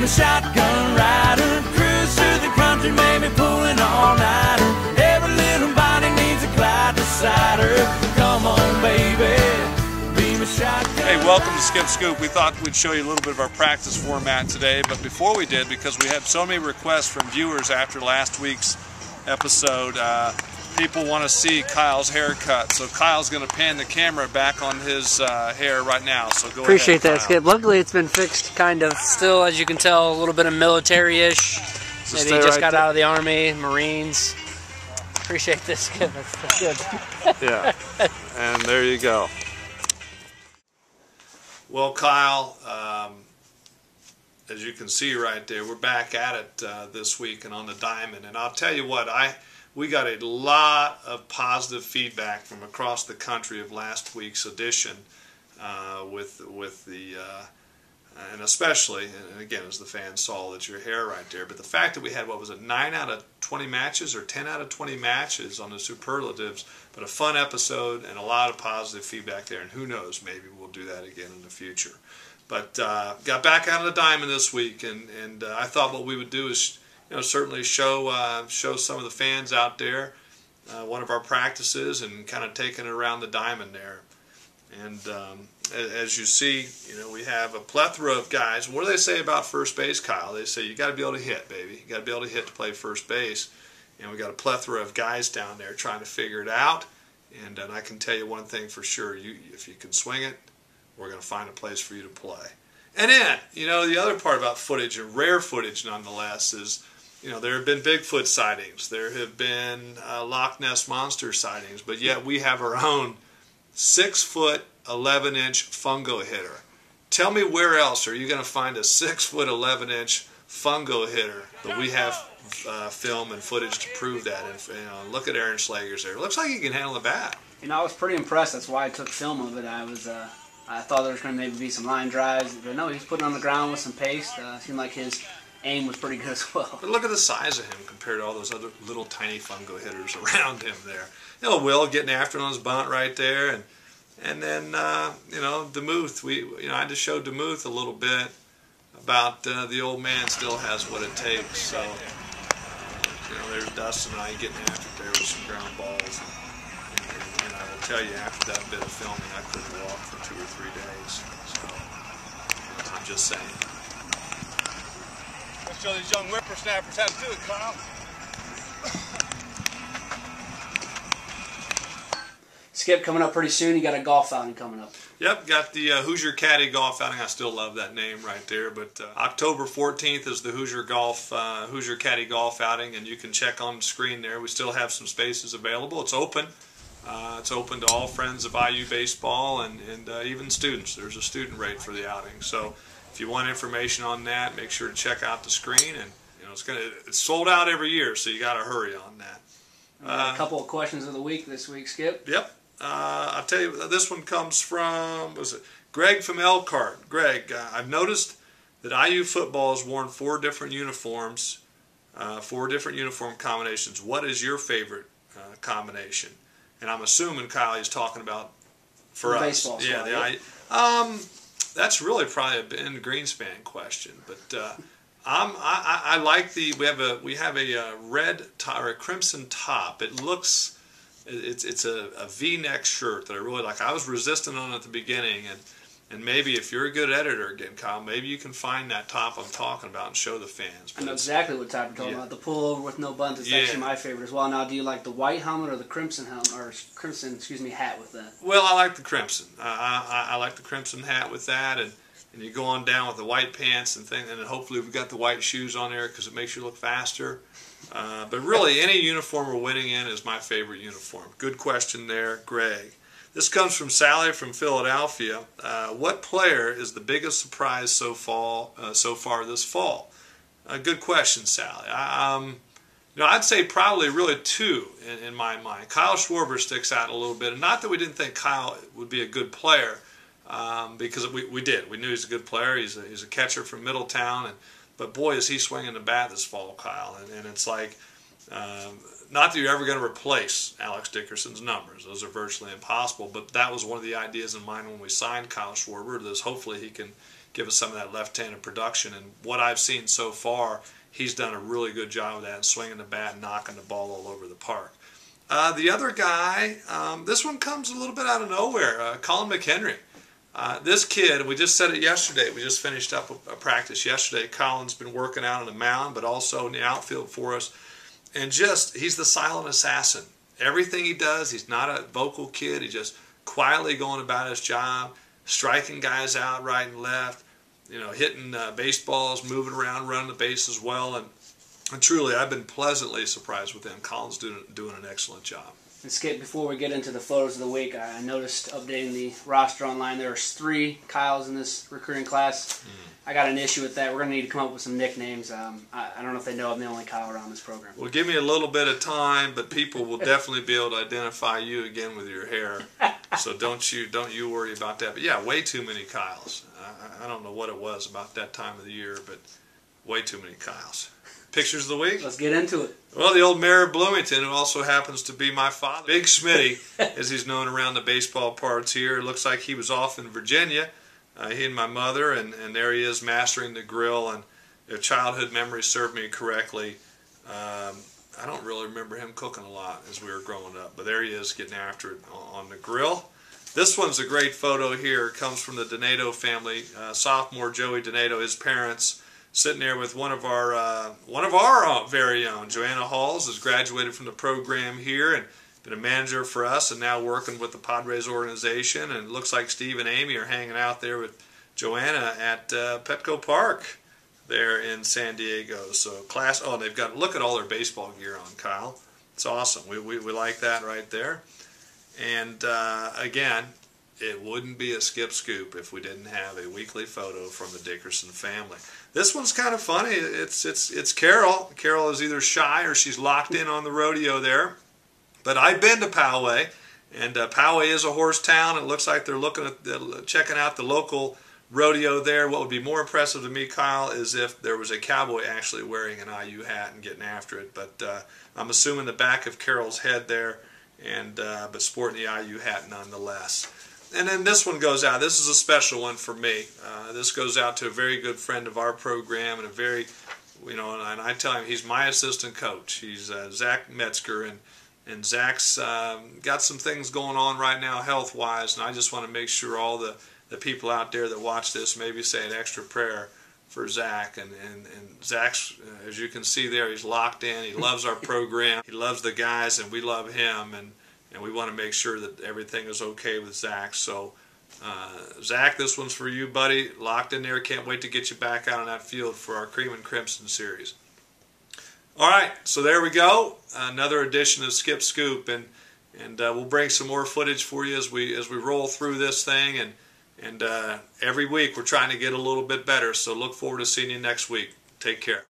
I'm a shotgun rider, cruise through the country, maybe pulling all-nighter. Every little body needs a Clyde decider. Come on, baby, be my shotgun. Hey, welcome to Skip Scoop. We thought we'd show you a little bit of our practice format today, but before we did, because we had so many requests from viewers after last week's episode, people want to see Kyle's haircut. So Kyle's going to pan the camera back on his hair right now. So go Appreciate ahead, that, Skip. Luckily, it's been fixed kind of. Still, as you can tell, a little bit of military-ish. So Maybe he just right got there. out of the Army, Marines. Appreciate this, Skip. That's good. Yeah, and there you go. Well, Kyle, as you can see right there, we're back at it this week and on the diamond. And I'll tell you what, we got a lot of positive feedback from across the country of last week's edition with the and especially, and again, as the fans saw, that's your hair right there. But the fact that we had, what was it, 9 out of 20 matches or 10 out of 20 matches on the superlatives, but a fun episode and a lot of positive feedback there. And who knows, maybe we'll do that again in the future. But got back out of the diamond this week, and I thought what we would do is, certainly show some of the fans out there one of our practices and kind of taking it around the diamond there. And as you see, we have a plethora of guys. What do they say about first base, Kyle? They say you got to be able to hit, baby. You got to be able to hit to play first base. And we got a plethora of guys down there trying to figure it out. And I can tell you one thing for sure: if you can swing it, we're going to find a place for you to play. And then, the other part about footage, and rare footage nonetheless, is there have been Bigfoot sightings, there have been Loch Ness Monster sightings, but yet we have our own 6-foot, 11-inch fungo hitter. Tell me where else are you going to find a 6-foot, 11-inch fungo hitter that we have film and footage to prove that? And look at Aaron Slager's there. It looks like he can handle the bat. I was pretty impressed. That's why I took film of it. I thought there was going to maybe be some line drives, but no, he's putting on the ground with some paste. Seemed like his aim was pretty good as well. But look at the size of him compared to all those other little tiny fungo hitters around him there. Will getting after it on his bunt right there, and then Demuth. I just showed Demuth a little bit about the old man still has what it takes. So there's Dustin and I getting after it there with some ground balls. And I will tell you, after that bit of filming, I couldn't walk for 2 or 3 days. So I'm just saying. Let's show these young whippersnappers how to do it, Kyle. Skip, coming up pretty soon. You got a golf outing coming up. Yep, got the Hoosier Caddy Golf Outing. I still love that name right there. But October 14th is the Hoosier Caddy Golf Outing, and you can check on the screen there. We still have some spaces available. It's open. It's open to all friends of IU baseball and even students. There's a student rate for the outing. So if you want information on that, make sure to check out the screen. And it's sold out every year, so you got to hurry on that. A couple of questions of the week this week, Skip. Yep. I'll tell you, this one comes from, Greg from Elkhart. Greg, I've noticed that IU football has worn 4 different uniforms, 4 different uniform combinations. What is your favorite combination? And I'm assuming Kyle is talking about for us. Baseball. Yeah, that's really probably a Ben Greenspan question, but I like we have a red top or a crimson top. It looks. It's a V-neck shirt that I really like. I was resistant on it at the beginning, and maybe if you're a good editor again, Kyle, maybe you can find that top I'm talking about and show the fans. I know exactly what type you're talking about. The pullover with no buttons is actually my favorite as well. Now, do you like the white helmet or the crimson helmet, or crimson, hat with that? Well, I like the crimson. I like the crimson hat with that, and you go on down with the white pants and then hopefully we've got the white shoes on there because it makes you look faster. But really, any uniform we're winning in is my favorite uniform. Good question there, Greg. This comes from Sally from Philadelphia. What player is the biggest surprise so far this fall? Good question, Sally. I'd say probably really 2 in my mind. Kyle Schwarber sticks out a little bit, and not that we didn't think Kyle would be a good player, because we did. We knew he's a good player. He's a catcher from Middletown, but boy, is he swinging the bat this fall, Kyle. And it's like, not that you're ever going to replace Alex Dickerson's numbers. Those are virtually impossible. But that was one of the ideas in mind when we signed Kyle Schwarber. Hopefully he can give us some of that left-handed production. And what I've seen so far, he's done a really good job of that, swinging the bat and knocking the ball all over the park. The other guy, this one comes a little bit out of nowhere, Colin McHenry. This kid, we just said it yesterday, we just finished up a practice yesterday. Colin's been working out on the mound, but also in the outfield for us. And he's the silent assassin. Everything he does, he's not a vocal kid. He's just quietly going about his job, striking guys out right and left, hitting baseballs, moving around, running the bases well. And truly, I've been pleasantly surprised with him. Colin's doing an excellent job. And Skip, before we get into the photos of the week, I noticed updating the roster online, there's 3 Kyles in this recruiting class. I got an issue with that. We're going to need to come up with some nicknames. I don't know if they know I'm the only Kyle around this program. Well, give me a little bit of time, but people will definitely be able to identify you again with your hair. So don't you worry about that. But yeah, way too many Kyles. I don't know what it was about that time of the year, but way too many Kyles. Pictures of the week? Let's get into it. Well, the old mayor of Bloomington, who also happens to be my father, Big Smitty, as he's known around the baseball parts here. It looks like he was off in Virginia, he and my mother, and there he is mastering the grill. And if childhood memories serve me correctly, I don't really remember him cooking a lot as we were growing up, but there he is getting after it on the grill. This one's a great photo here. It comes from the Donato family. Sophomore Joey Donato, his parents, sitting there with one of our very own. Joanna Halls has graduated from the program here and been a manager for us, and now working with the Padres organization. And it looks like Steve and Amy are hanging out there with Joanna at Petco Park there in San Diego. So class. Oh, they've got, look at all their baseball gear on, Kyle. It's awesome. We like that right there. And again, it wouldn't be a Skip Scoop if we didn't have a weekly photo from the Dickerson family. This one's kind of funny. It's Carol. Carol is either shy or she's locked in on the rodeo there. But I've been to Poway, and Poway is a horse town. It looks like they're looking at checking out the local rodeo there. What would be more impressive to me, Kyle, is if there was a cowboy actually wearing an IU hat and getting after it. But I'm assuming the back of Carol's head there, and but sporting the IU hat nonetheless. And then this one goes out. This is a special one for me. This goes out to a very good friend of our program, and a very, and I tell him he's my assistant coach. He's Zach Metzger, and Zach's got some things going on right now health-wise, and I just want to make sure all the people out there that watch this maybe say an extra prayer for Zach. And Zach's, as you can see there, he's locked in. He loves our program. He loves the guys, and we love him. And we want to make sure that everything is okay with Zach. So, Zach, this one's for you, buddy. Locked in there. Can't wait to get you back out on that field for our Cream and Crimson series. All right, so there we go. Another edition of Skip Scoop, and we'll bring some more footage for you as we roll through this thing. And every week we're trying to get a little bit better. So look forward to seeing you next week. Take care.